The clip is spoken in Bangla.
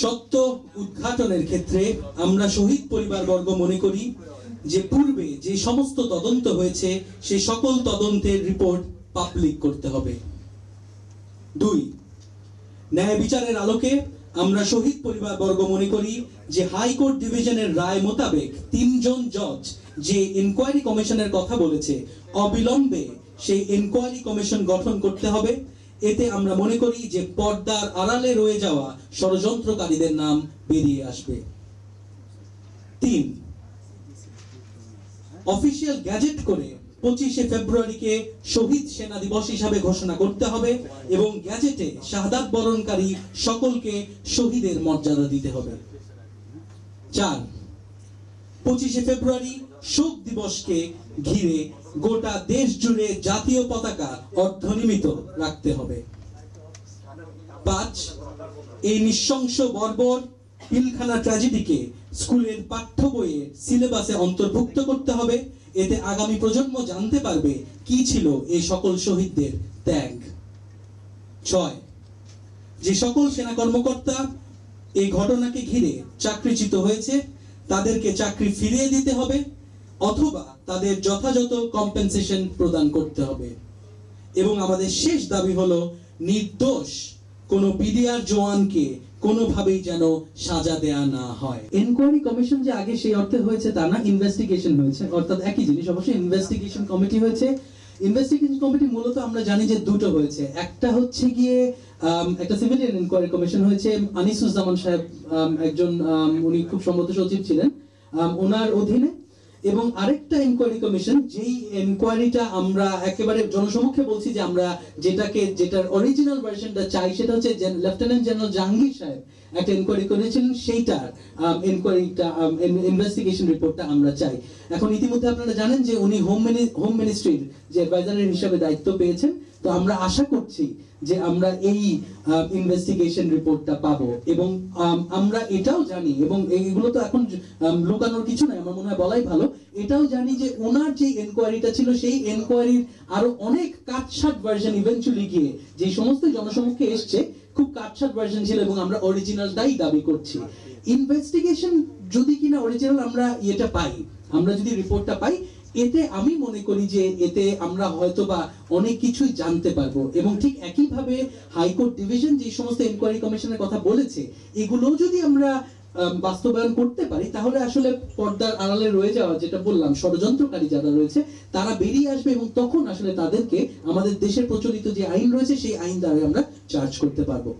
সত্য উদ্ঘাটনের ক্ষেত্রে আমরা শহীদ পরিবারবর্গ মনে করি যে পূর্বে যে সমস্ত তদন্ত হয়েছে সেই সকল তদন্তের রিপোর্ট পাবলিক করতে হবে। 2, ন্যায় বিচারের আলোকে আমরা শহীদ পরিবারবর্গ মনে করি যে হাইকোর্ট ডিভিশনের রায় মোতাবেক 3 জন জজ যে ইনকোয়ারি কমিশনের কথা বলেছে অবিলম্বে সেই ইনকোয়ারি কমিশন গঠন করতে হবে। এতে আমরা মনে করি যে পর্দার আড়ালে রয়ে যাওয়া ষড়যন্ত্রকারীদের নাম বেরিয়ে আসবে। 3, অফিসিয়াল গ্যাজেট করে 25শে ফেব্রুয়ারিকে শহীদ সেনা দিবস হিসাবে ঘোষণা করতে হবে এবং গ্যাজেটে শাহাদাত বরণকারী সকলকে শহীদের মর্যাদা দিতে হবে। 4, 25শে ফেব্রুয়ারি শোক দিবসকে ঘিরে গোটা দেশ জুড়ে জাতীয় পতাকা অর্ধনিমিত রাখতে হবে। 5, এই নৃশংস বর্বর পিলখানা ট্র্যাজেডিকে স্কুলের পাঠ্য বইয়ে সিলেবাসে অন্তর্ভুক্ত করতে হবে। এতে আগামী প্রজন্ম জানতে পারবে কি ছিল এই সকল শহীদদের ত্যাগ। 6, যে সকল সেনা কর্মকর্তা এই ঘটনাকে ঘিরে চাকরিচ্যুত হয়েছে তাদেরকে চাকরি ফিরিয়ে দিতে হবে অথবা তাদের যথাযথ কম্পেনসেশন প্রদান করতে হবে। এবং আমাদের শেষ দাবি হলো নির্দোষ কোন বিডিআর জওয়ানকে কোনোভাবেই যেন সাজা দেয়া না হয়। ইনকোয়ারি কমিশন যে আগে সেই অর্থে হয়েছে তা না, ইনভেস্টিগেশন হয়েছে, অর্থাৎ একই জিনিস। অবশ্যই ইনভেস্টিগেশন কমিটি হয়েছে। ইনভেস্টিগেশন কমিটি মূলত আমরা জানি যে দুটো হয়েছে। একটা হচ্ছে গিয়ে একটা সিভিলিয়ান ইনকোয়ারি কমিশন হয়েছে, আনিসুজ্জামান সাহেব একজন উনি খুব সম্ভবত সচিব ছিলেন ওনার অধীনে, এবং আরেকটা ইনকোয়ারি কমিশন যেই ইনকোয়ারিটা আমরা একেবারে জনসমক্ষে বলছি যে আমরা যেটার অরিজিনাল ভার্সনটা চাই সেটা হচ্ছে লেফটেন্যান্ট জেনারেল জাহাঙ্গীর সাহেব একটা ইনকোয়ারি করেছিলেন, সেইটার ইনকোয়ারিটা ইনভেস্টিগেশন রিপোর্টটা আমরা চাই। এখন ইতিমধ্যে আপনারা জানেন যে উনি হোম মিনিস্ট্রির যে অ্যাডভাইজার হিসেবে দায়িত্ব পেয়েছেন। তো আমরা আশা করছি যে আমরা এই ইনভেস্টিগেশন রিপোর্টটা পাবো এবং আমরা এটাও জানি, এবং এইগুলো তো এখন লুকানোর কিছু নাই, আমার মনে হয় বলাই ভালো, এটাও জানি যে ওনার যে এনকোয়ারিটা ছিল সেই এনকোয়ারির আরো অনেক কাটছাট ভার্সন ইভেন্চুয়ালি গিয়ে যে সমস্ত জনসমক্ষে এসছে খুব কাটছাট ভার্সন ছিল এবং আমরা অরিজিনালটাই দাবি করছি। ইনভেস্টিগেশন যদি কিনা অরিজিনাল আমরা এটা পাই, আমরা যদি রিপোর্টটা পাই, এতে আমি মনে করি যে এতে আমরা হয়তোবা অনেক কিছুই জানতে পারবো। এবং ঠিক একইভাবে হাইকোর্ট ডিভিশন যে সমস্ত ইনকোয়ারি কমিশনের কথা বলেছে এগুলো যদি আমরা বাস্তবায়ন করতে পারি তাহলে আসলে পর্দার আড়ালে রয়ে যাওয়া যেটা বললাম ষড়যন্ত্রকারী যারা রয়েছে তারা বেরিয়ে আসবে এবং তখন আসলে তাদেরকে আমাদের দেশের প্রচলিত যে আইন রয়েছে সেই আইন দ্বারা আমরা চার্জ করতে পারবো।